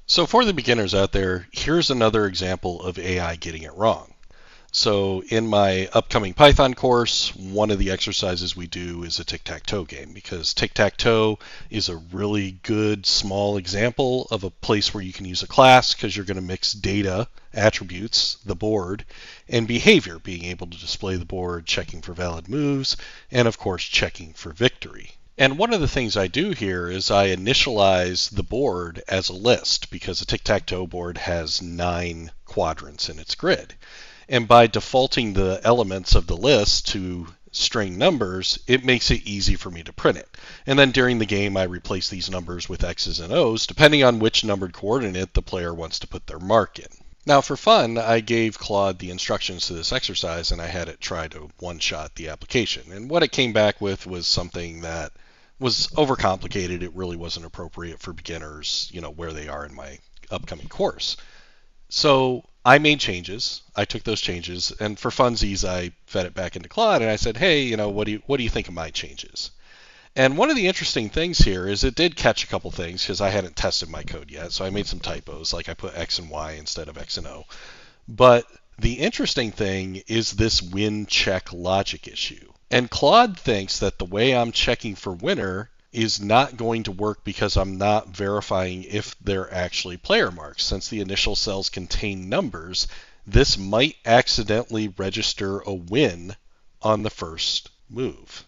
So for the beginners out there, here's another example of AI getting it wrong. So in my upcoming Python course, one of the exercises we do is a tic-tac-toe game because tic-tac-toe is a really good small example of a place where you can use a class because you're going to mix data, attributes, the board, and behavior, being able to display the board, checking for valid moves, and of course checking for victory. And one of the things I do here is I initialize the board as a list because a tic-tac-toe board has 9 quadrants in its grid. And by defaulting the elements of the list to string numbers, it makes it easy for me to print it. And then during the game, I replace these numbers with X's and O's, depending on which numbered coordinate the player wants to put their mark in. Now, for fun, I gave Claude the instructions to this exercise and I had it try to one-shot the application. And what it came back with was something that was overcomplicated. It really wasn't appropriate for beginners, where they are in my upcoming course. So I made changes. I took those changes, and for funsies, I fed it back into Claude, and I said, "Hey, what do you think of my changes?" And one of the interesting things here is it did catch a couple things because I hadn't tested my code yet, so I made some typos, like I put X and Y instead of X and O. But the interesting thing is this win check logic issue. And Claude thinks that the way I'm checking for winner is not going to work because I'm not verifying if they're actually player marks. Since the initial cells contain numbers, this might accidentally register a win on the first move.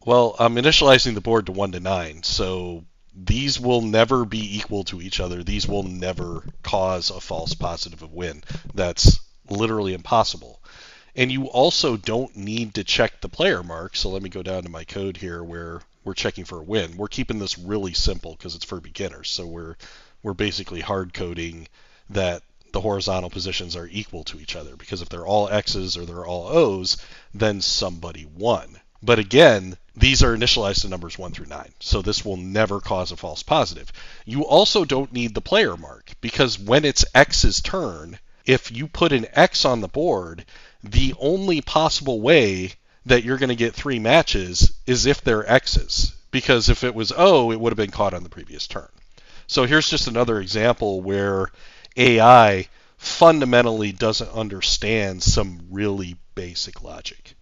Well, I'm initializing the board to 1 to 9, so these will never be equal to each other. These will never cause a false positive of win. That's literally impossible. And you also don't need to check the player mark. So let me go down to my code here where we're checking for a win. We're keeping this really simple because it's for beginners. So we're basically hard coding that the horizontal positions are equal to each other, because if they're all X's or they're all O's, then somebody won. But again, these are initialized to numbers 1 through 9, so this will never cause a false positive. You also don't need the player mark, because when it's X's turn, if you put an X on the board, the only possible way that you're going to get 3 matches is if they're X's, because if it was O, it would have been caught on the previous turn. So here's just another example where AI fundamentally doesn't understand some really basic logic.